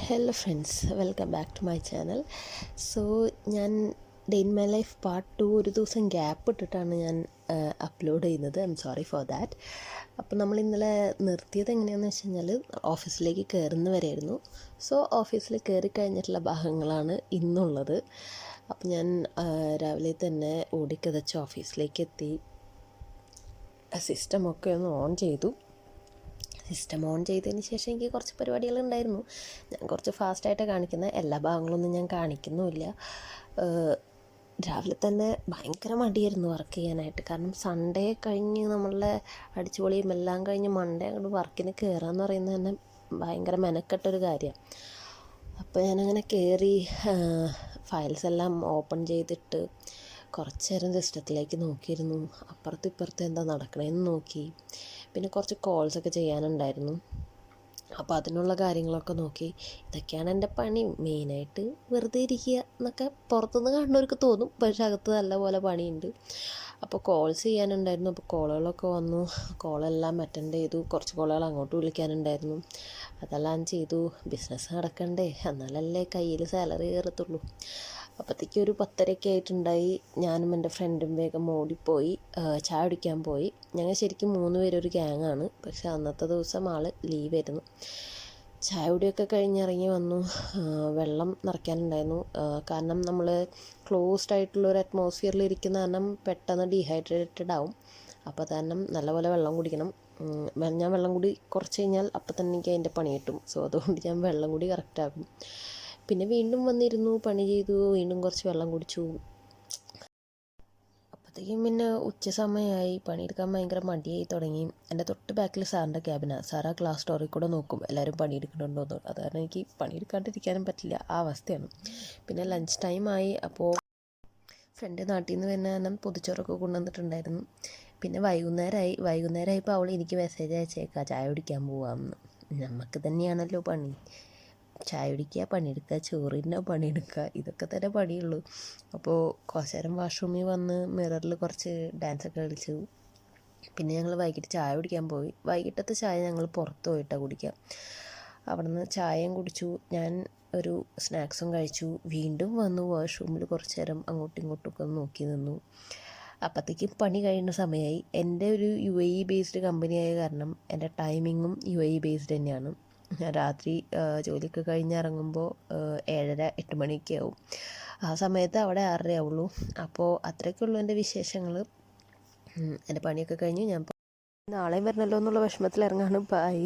Hello friends, welcome back to my channel. So ഞാൻ day in my life part 2 ഒരു ദിവസം gap ഇട്ടിട്ടാണ് ഞാൻ അപ്ലോഡ് ചെയ്യുന്നത്. I'm sorry for that. അപ്പോൾ നമ്മൾ ഇന്നലെ നിർത്തിയത് എങ്ങനെയാണെന്ന് വെച്ച് കഴിഞ്ഞാൽ ഓഫീസിലേക്ക് കയറുന്നവരായിരുന്നു. സോ ഓഫീസിൽ കയറി കഴിഞ്ഞിട്ടുള്ള ഭാഗങ്ങളാണ് ഇന്നുള്ളത്. അപ്പോൾ ഞാൻ രാവിലെ തന്നെ ഓടിക്കതച്ച് ഓഫീസിലേക്ക് എത്തി. സിസ്റ്റമൊക്കെ ഒന്ന് ഓൺ ചെയ്തു. സിസ്റ്റം ഓൺ ചെയ്തതിന് ശേഷം എനിക്ക് കുറച്ച് പരിപാടികളുണ്ടായിരുന്നു. ഞാൻ കുറച്ച് ഫാസ്റ്റായിട്ട് കാണിക്കുന്ന എല്ലാ ഭാഗങ്ങളൊന്നും ഞാൻ കാണിക്കുന്നുമില്ല. രാവിലെ തന്നെ ഭയങ്കര മടിയായിരുന്നു വർക്ക് ചെയ്യാനായിട്ട്. കാരണം സൺഡേ കഴിഞ്ഞ് നമ്മളുടെ അടിച്ചുപൊളിയും എല്ലാം കഴിഞ്ഞ് മൺഡേ അങ്ങോട്ട് വർക്കിന് കയറാമെന്ന് പറയുന്നത് തന്നെ ഭയങ്കര മെനക്കെട്ടൊരു കാര്യമാണ്. അപ്പോൾ ഞാനങ്ങനെ കയറി ഫയൽസ് എല്ലാം ഓപ്പൺ ചെയ്തിട്ട് കുറച്ച് നേരം സിസ്റ്റത്തിലേക്ക് നോക്കിയിരുന്നു. അപ്പുറത്തും ഇപ്പുറത്തും എന്താ നടക്കണതെന്ന് നോക്കി. പിന്നെ കുറച്ച് കോൾസൊക്കെ ചെയ്യാനുണ്ടായിരുന്നു. അപ്പോൾ അതിനുള്ള കാര്യങ്ങളൊക്കെ നോക്കി. ഇതൊക്കെയാണ് എൻ്റെ പണി. മെയിനായിട്ട് വെറുതെ ഇരിക്കുക എന്നൊക്കെ പുറത്തുനിന്ന് കാണുന്നവർക്ക് തോന്നും, പക്ഷെ അകത്ത് നല്ലപോലെ പണിയുണ്ട്. അപ്പോൾ കോൾസ് ചെയ്യാനുണ്ടായിരുന്നു. അപ്പോൾ കോളുകളൊക്കെ വന്നു. കോളെല്ലാം അറ്റൻഡ് ചെയ്തു. കുറച്ച് കോളുകൾ അങ്ങോട്ട് വിളിക്കാനുണ്ടായിരുന്നു. അതെല്ലാം ചെയ്തു. ബിസിനസ് നടക്കണ്ടേ, എന്നാലല്ലേ കയ്യിൽ സാലറി കയറത്തുള്ളൂ. അപ്പോഴത്തേക്ക് ഒരു 10:30 ആയിട്ടുണ്ടായി. ഞാനും എൻ്റെ ഫ്രണ്ടും വേഗം ഓടിപ്പോയി ചായ കുടിക്കാൻ പോയി. ഞങ്ങൾ ശരിക്കും 3 പേര് ഒരു ഗ്യാങ്ങാണ്. പക്ഷേ അന്നത്തെ ദിവസം ആൾ ലീവായിരുന്നു. ചായ കുടിയൊക്കെ കഴിഞ്ഞിറങ്ങി വന്നു. വെള്ളം നിറയ്ക്കാനുണ്ടായിരുന്നു. കാരണം നമ്മൾ ക്ലോസ്ഡ് ആയിട്ടുള്ളൊരു അറ്റ്മോസ്ഫിയറിൽ ഇരിക്കുന്ന കാരണം പെട്ടെന്ന് ഡീഹൈഡ്രേറ്റഡ് ആവും. അപ്പോൾ കാരണം നല്ലപോലെ വെള്ളം കുടിക്കണം. ഞാൻ വെള്ളം കൂടി കുറച്ച് കഴിഞ്ഞാൽ അപ്പം തന്നെ എനിക്ക് അതിൻ്റെ പണി കിട്ടും. സോ അതുകൊണ്ട് ഞാൻ വെള്ളം കൂടി കറക്റ്റാക്കും. പിന്നെ വീണ്ടും വന്നിരുന്നു, പണി ചെയ്തു, വീണ്ടും കുറച്ച് വെള്ളം കുടിച്ചു. അപ്പോഴത്തേക്കും പിന്നെ ഉച്ച സമയമായി. പണിയെടുക്കാൻ ഭയങ്കര മടിയായി തുടങ്ങി. എൻ്റെ തൊട്ട് ബാക്കിൽ സാറിൻ്റെ ക്യാബിനാണ്. സാർ ആ ഗ്ലാസ് ഡോറിൽ കൂടെ നോക്കും എല്ലാവരും പണിയെടുക്കുന്നുണ്ടോയെന്ന്. അത് കാരണം എനിക്ക് പണിയെടുക്കാണ്ടിരിക്കാനും പറ്റില്ല, ആ അവസ്ഥയാണ്. പിന്നെ ലഞ്ച് ടൈമായി. അപ്പോൾ ഫ്രണ്ട് നാട്ടിൽ നിന്ന് വരുന്ന കാരണം പൊതിച്ചോറൊക്കെ കൊണ്ടുവന്നിട്ടുണ്ടായിരുന്നു. പിന്നെ വൈകുന്നേരമായപ്പോൾ അവൾ എനിക്ക് മെസ്സേജ് അയച്ചേക്കാം, ചായ കുടിക്കാൻ പോവാമെന്ന്. നമുക്ക് തന്നെയാണല്ലോ പണി. ചായ കുടിക്കുക, പണിയെടുക്കുക, ചോറിൻ്റെ പണിയെടുക്കുക, ഇതൊക്കെ തന്നെ പണിയുള്ളൂ. അപ്പോൾ കുറച്ച് നേരം വാഷ്റൂമിൽ വന്ന് മിററിൽ കുറച്ച് ഡാൻസൊക്കെ കളിച്ചു. പിന്നെ ഞങ്ങൾ വൈകിട്ട് ചായ കുടിക്കാൻ പോയി. വൈകിട്ടത്തെ ചായ ഞങ്ങൾ പുറത്ത് പോയിട്ടാണ് കുടിക്കുക. അവിടെ നിന്ന് ചായയും കുടിച്ചു. ഞാൻ ഒരു സ്നാക്സും കഴിച്ചു. വീണ്ടും വന്നു വാഷ്റൂമിൽ കുറച്ച് നേരം അങ്ങോട്ടും ഇങ്ങോട്ടുമൊക്കെ നോക്കി നിന്നു. അപ്പോഴത്തേക്കും പണി കഴിയുന്ന സമയമായി. എൻ്റെ ഒരു UAE ബേസ്ഡ് കമ്പനിയായ കാരണം എൻ്റെ ടൈമിങ്ങും UAE ബേസ്ഡ് തന്നെയാണ്. ഞാൻ രാത്രി ജോലിയൊക്കെ കഴിഞ്ഞിറങ്ങുമ്പോൾ 7:30-8 മണിയൊക്കെ ആവും. ആ സമയത്ത് അവിടെ 6:30 ആവുള്ളൂ. അപ്പോൾ അത്രയൊക്കെയുള്ളൂ എൻ്റെ വിശേഷങ്ങൾ. എൻ്റെ പണിയൊക്കെ കഴിഞ്ഞ് ഞാൻ നാളെയും വരണമല്ലോ എന്നുള്ള വിഷമത്തിൽ ഇറങ്ങാണ്. ബൈ.